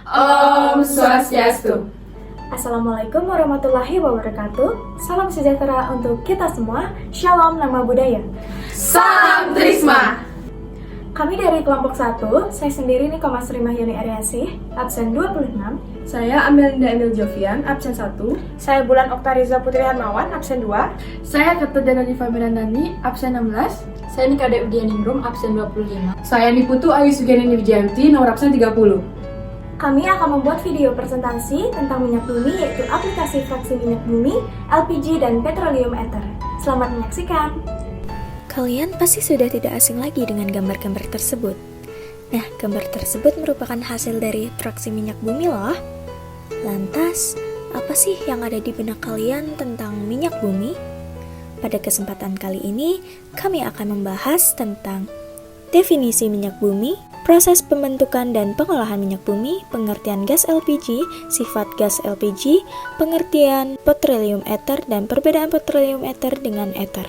Om Swastiastu. Assalamualaikum warahmatullahi wabarakatuh. Salam sejahtera untuk kita semua. Shalom nama budaya. Salam Trisma. Kami dari kelompok 1, saya sendiri Niko Mas Rimah Yuni Aryasih, absen 26. Saya Amelinda Emil Jovian, absen 1. Saya Bulan Oktariza Putri Hermawan, absen 2. Saya Ketedana Diva Mirandani, absen 16. Saya Nikade Udianingrum, absen 25. Saya Niputu Ayu Sugeni Wijayanti, nomor absen 30. Kami akan membuat video presentasi tentang minyak bumi, yaitu aplikasi fraksi minyak bumi, LPG, dan petroleum ether. Selamat menyaksikan. Kalian pasti sudah tidak asing lagi dengan gambar-gambar tersebut. Nah, gambar tersebut merupakan hasil dari fraksi minyak bumi loh. Lantas, apa sih yang ada di benak kalian tentang minyak bumi? Pada kesempatan kali ini, kami akan membahas tentang definisi minyak bumi, proses pembentukan dan pengolahan minyak bumi, pengertian gas LPG, sifat gas LPG, pengertian petroleum ether, dan perbedaan petroleum ether dengan ether.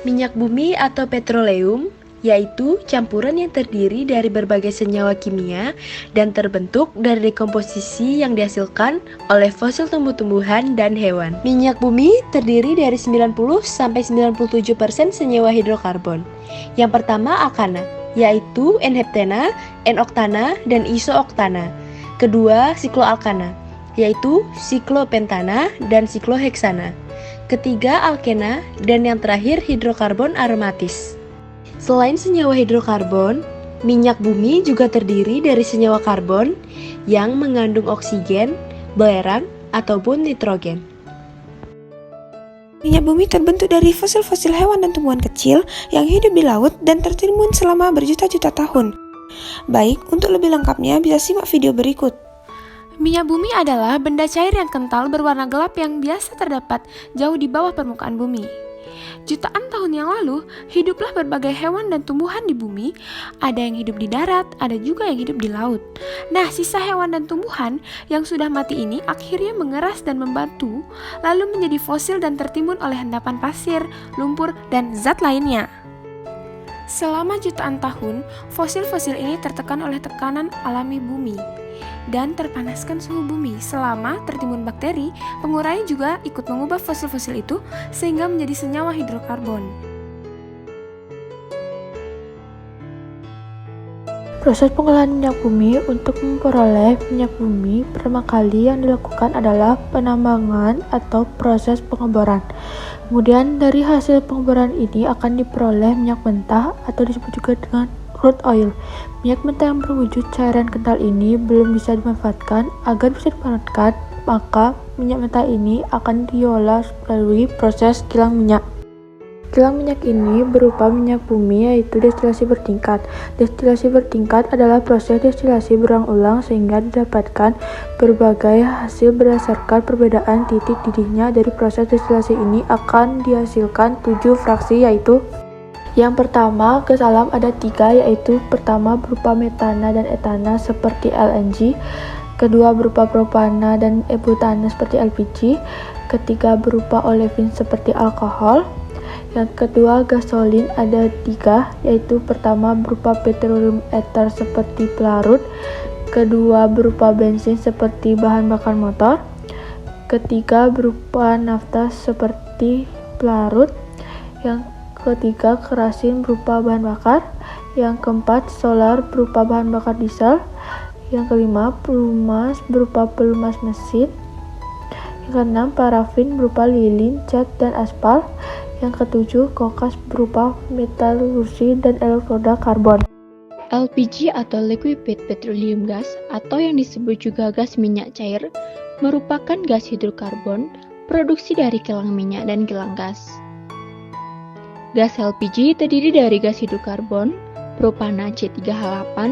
Minyak bumi atau petroleum yaitu campuran yang terdiri dari berbagai senyawa kimia dan terbentuk dari dekomposisi yang dihasilkan oleh fosil tumbuh-tumbuhan dan hewan. Minyak bumi terdiri dari 90-97% senyawa hidrokarbon. Yang pertama alkana, yaitu N-heptana, N-oktana, dan iso-oktana. Kedua sikloalkana, yaitu siklopentana dan sikloheksana. Ketiga alkena, dan yang terakhir hidrokarbon aromatis. Selain senyawa hidrokarbon, minyak bumi juga terdiri dari senyawa karbon yang mengandung oksigen, belerang, ataupun nitrogen. Minyak bumi terbentuk dari fosil-fosil hewan dan tumbuhan kecil yang hidup di laut dan tertimbun selama berjuta-juta tahun. Baik, untuk lebih lengkapnya bisa simak video berikut. Minyak bumi adalah benda cair yang kental berwarna gelap yang biasa terdapat jauh di bawah permukaan bumi. Jutaan tahun yang lalu, hiduplah berbagai hewan dan tumbuhan di bumi. Ada yang hidup di darat, ada juga yang hidup di laut. Nah, sisa hewan dan tumbuhan yang sudah mati ini akhirnya mengeras dan membatu, lalu menjadi fosil dan tertimbun oleh endapan pasir, lumpur, dan zat lainnya. Selama jutaan tahun, fosil-fosil ini tertekan oleh tekanan alami bumi dan terpanaskan suhu bumi. Selama tertimbun bakteri, pengurai juga ikut mengubah fosil-fosil itu sehingga menjadi senyawa hidrokarbon. Proses pengolahan minyak bumi. Untuk memperoleh minyak bumi, pertama kali yang dilakukan adalah penambangan atau proses pengeboran. Kemudian dari hasil pengeboran ini akan diperoleh minyak mentah atau disebut juga dengan crude oil. Minyak mentah yang berwujud cairan kental ini belum bisa dimanfaatkan. Agar bisa dimanfaatkan, maka minyak mentah ini akan diolah melalui proses kilang minyak. Kilang minyak ini berupa minyak bumi, yaitu destilasi bertingkat. Destilasi bertingkat adalah proses destilasi berulang-ulang sehingga didapatkan berbagai hasil berdasarkan perbedaan titik didihnya. Dari proses destilasi ini akan dihasilkan 7 fraksi, yaitu yang pertama, gas alam ada 3, yaitu pertama berupa metana dan etana seperti LNG, kedua berupa propana dan butana seperti LPG, ketiga berupa olefin seperti alkohol. Yang kedua, gasolin ada 3, yaitu pertama berupa petroleum ether seperti pelarut, kedua berupa bensin seperti bahan bakar motor, ketiga berupa nafta seperti pelarut, yang ketiga kerasin berupa bahan bakar, yang keempat solar berupa bahan bakar diesel, yang kelima pelumas berupa pelumas mesin, yang keenam parafin berupa lilin, cat, dan aspal, yang ketujuh kokas berupa metalurgi dan elektroda karbon. LPG atau liquefied petroleum gas atau yang disebut juga gas minyak cair merupakan gas hidrokarbon produksi dari kilang minyak dan kilang gas. Gas LPG terdiri dari gas hidrokarbon, propana C3H8,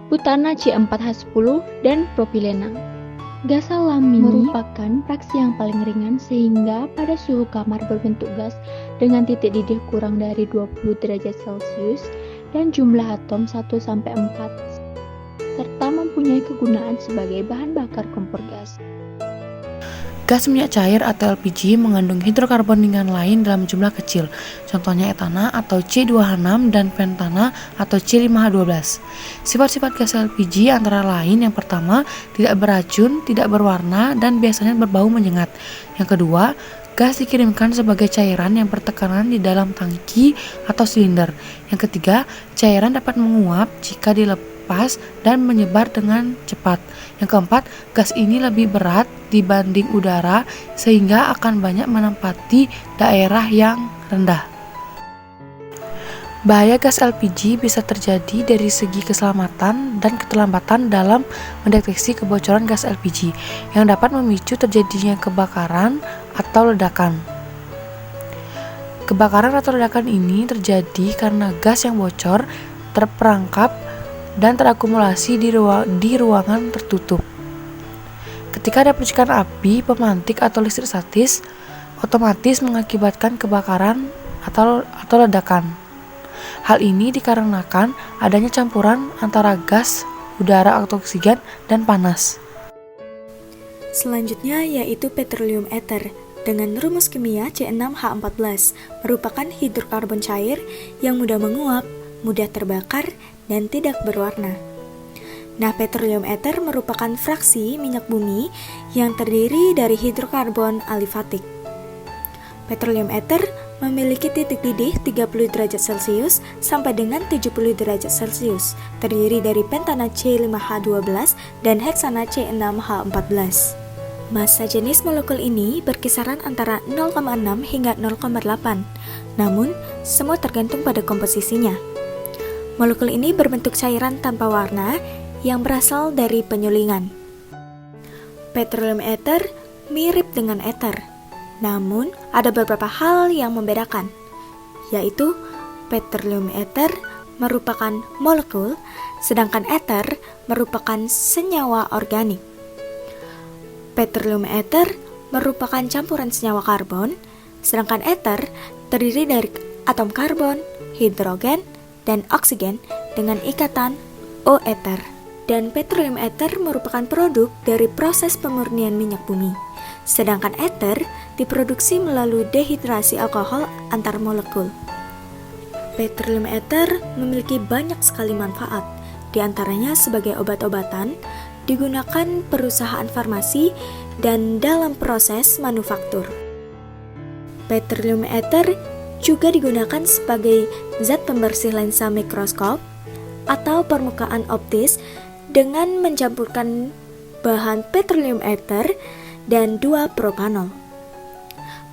butana C4H10, dan propilena. Gas alam ini merupakan fraksi yang paling ringan sehingga pada suhu kamar berbentuk gas dengan titik didih kurang dari 20 derajat Celcius dan jumlah atom 1-4 serta mempunyai kegunaan sebagai bahan bakar kompor gas. Gas minyak cair atau LPG mengandung hidrokarbon ringan lain dalam jumlah kecil, contohnya etana atau C2H6 dan pentana atau C5H12. Sifat-sifat gas LPG antara lain yang pertama, tidak beracun, tidak berwarna, dan biasanya berbau menyengat. Yang kedua, gas dikirimkan sebagai cairan yang bertekanan di dalam tangki atau silinder. Yang ketiga, cairan dapat menguap jika dilepas dan menyebar dengan cepat. Yang keempat, gas ini lebih berat dibanding udara sehingga akan banyak menempati daerah yang rendah. Bahaya gas LPG bisa terjadi dari segi keselamatan dan keterlambatan dalam mendeteksi kebocoran gas LPG yang dapat memicu terjadinya kebakaran atau ledakan. Kebakaran atau ledakan ini terjadi karena gas yang bocor terperangkap dan terakumulasi di ruangan tertutup. Ketika ada percikan api, pemantik atau listrik statis otomatis mengakibatkan kebakaran atau ledakan. Hal ini dikarenakan adanya campuran antara gas, udara atau oksigen, dan panas. Selanjutnya yaitu petroleum ether dengan rumus kimia C6H14 merupakan hidrokarbon cair yang mudah menguap, mudah terbakar, dan tidak berwarna. Nah, petroleum ether merupakan fraksi minyak bumi yang terdiri dari hidrokarbon alifatik. Petroleum ether memiliki titik didih 30 derajat Celcius sampai dengan 70 derajat Celcius, terdiri dari pentana C5H12 dan heksana C6H14. Massa jenis molekul ini berkisaran antara 0,6 hingga 0,8, namun semua tergantung pada komposisinya. Molekul ini berbentuk cairan tanpa warna yang berasal dari penyulingan. Petroleum ether mirip dengan ether, namun ada beberapa hal yang membedakan, yaitu petroleum ether merupakan molekul, sedangkan ether merupakan senyawa organik. Petroleum ether merupakan campuran senyawa karbon, sedangkan ether terdiri dari atom karbon, hidrogen, dan oksigen dengan ikatan O ether. Dan petroleum ether merupakan produk dari proses pemurnian minyak bumi. Sedangkan ether diproduksi melalui dehidrasi alkohol antar molekul. Petroleum ether memiliki banyak sekali manfaat, diantaranya sebagai obat-obatan, digunakan perusahaan farmasi, dan dalam proses manufaktur. Petroleum ether juga digunakan sebagai zat pembersih lensa mikroskop atau permukaan optis dengan mencampurkan bahan petroleum ether dan 2-propanol.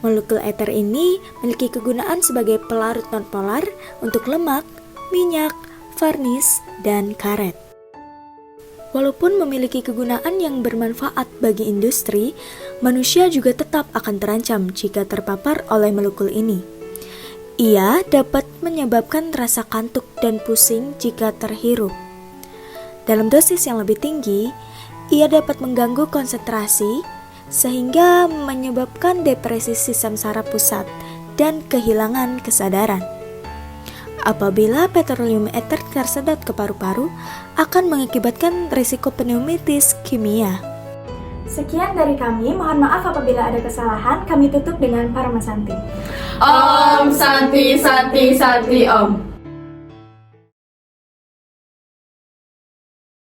Molekul ether ini memiliki kegunaan sebagai pelarut nonpolar untuk lemak, minyak, varnis, dan karet. Walaupun memiliki kegunaan yang bermanfaat bagi industri, manusia juga tetap akan terancam jika terpapar oleh molekul ini. Ia dapat menyebabkan rasa kantuk dan pusing jika terhirup. Dalam dosis yang lebih tinggi, ia dapat mengganggu konsentrasi sehingga menyebabkan depresi sistem saraf pusat dan kehilangan kesadaran. Apabila petroleum ether tersedot ke paru-paru, akan mengakibatkan risiko pneumitis kimia. Sekian dari kami, mohon maaf apabila ada kesalahan. Kami tutup dengan Paramasanti. Om Santi Santi Santi Om.